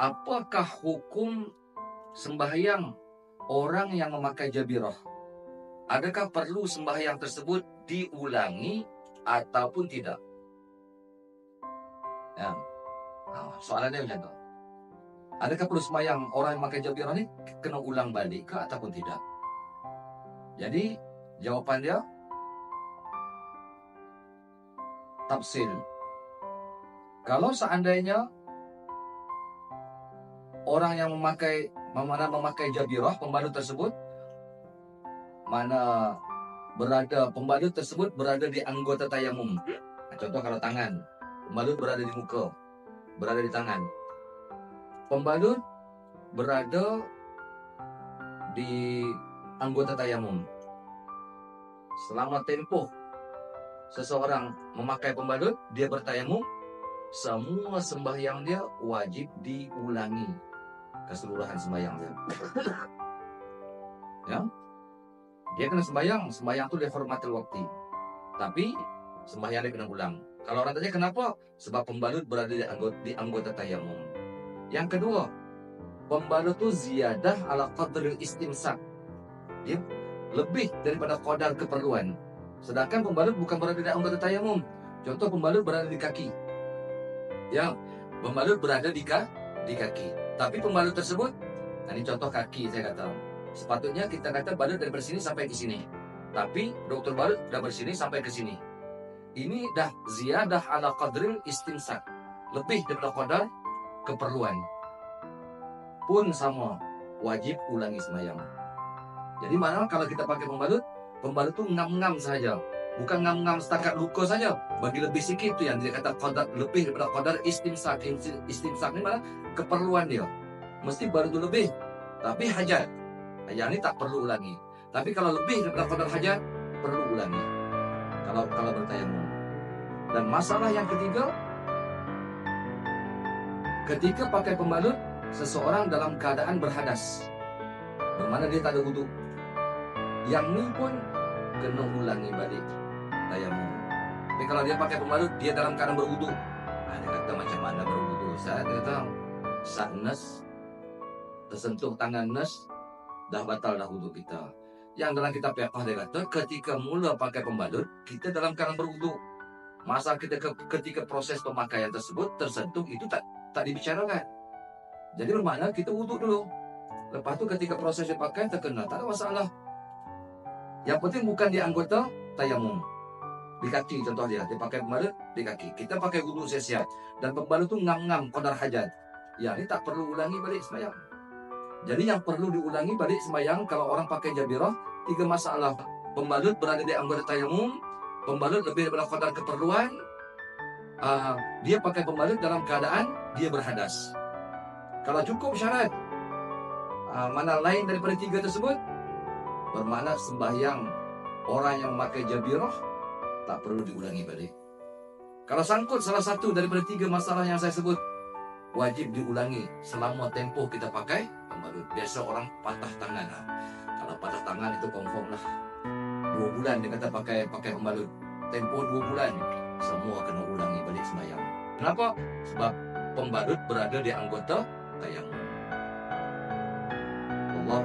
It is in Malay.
Apakah hukum sembahyang orang yang memakai jabirah? Adakah perlu sembahyang tersebut diulangi ataupun tidak? Ya. Soalannya macam tu. Adakah perlu sembahyang orang yang memakai jabirah ni kena ulang balik ke ataupun tidak? Jadi jawapan dia tafsil. Kalau seandainya orang yang memakai jabirah, pembalut tersebut, pembalut tersebut berada di anggota tayamum. Contoh kalau tangan, pembalut berada di muka, berada di tangan. Pembalut berada di anggota tayamum. Selama tempoh seseorang memakai pembalut, dia bertayamum, semua sembahyang dia wajib diulangi, keseluruhan sembahyang dia. Ya, dia kena sembahyang tu dia hormatil waktu, tapi sembahyang dia kena ulang. Kalau orang tanya kenapa? Sebab pembalut berada di anggota tayamum. Yang kedua, pembalut tu ziyadah ala qadril istimsak. Dia lebih daripada qadar keperluan. Sedangkan pembalut bukan berada di anggota tayamum. Contoh pembalut berada di kaki. Ya, pembalut berada di kaki. Tapi pembalut tersebut, ini contoh kaki saya kata. Sepatutnya kita kata balut dari sini sampai ke sini. Tapi dokter balut dah bersini sampai ke sini. Ini dah ziyadah ala qadril istimsak. Lebih daripada qadar keperluan. Pun sama, wajib ulangi sembahyang. Jadi mana kalau kita pakai pembalut tu ngam-ngam saja. Bukan ngam-ngam setakat luka saja. Bagi lebih sikit tu yang dia kata qadar, lebih daripada qadar istimsak. Istimsak ni mana? Keperluan dia. Mesti baru tu lebih. Tapi hajat. Yang ni tak perlu ulangi. Tapi kalau lebih daripada qadar hajat, perlu ulangi. Kalau bertayamum. Dan masalah yang ketiga, ketika pakai pembalut, seseorang dalam keadaan berhadas, bermakna dia tak ada wudu. Yang ni pun kena ulangi balik tayamum. Tapi kalau dia pakai pembalut, dia dalam keadaan berwudu. Dia kata macam mana berwudu? Dia kata saat nas tersentuh tangan nas, dah batal dah wudu kita. Yang dalam kitab fiqh dia kata ketika mula pakai pembalut, kita dalam keadaan berwudu. Masa ketika proses pemakaian tersebut tersentuh, itu tak dibicarakan. Jadi bermakna kita wudu dulu. Lepas tu ketika proses dipakai terkena, tak ada masalah. Yang penting bukan di anggota tayamum. Di kaki contoh dia pakai pembalut di kaki. Kita pakai wudu siap-siap. Dan pembalut tu ngam-ngam qadar hajat. Ya, ini tak perlu ulangi balik sembahyang. Jadi yang perlu diulangi balik sembahyang kalau orang pakai jabirah, 3 masalah. Pembalut berada di anggota tayamum, pembalut lebih daripada qadar keperluan, dia pakai pembalut dalam keadaan dia berhadas. Kalau cukup syarat mana lain daripada 3 tersebut, bermakna sembahyang orang yang memakai jabirah tak perlu diulangi balik. Kalau sangkut salah satu daripada 3 masalah yang saya sebut, wajib diulangi selama tempoh kita pakai pembalut. Biasa orang patah tangan. Kalau patah tangan itu confirm lah 2 bulan dia kata pakai pembalut. Tempoh 2 bulan, semua kena ulangi balik sembahyang. Kenapa? Sebab pembalut berada di anggota tayamum. Allah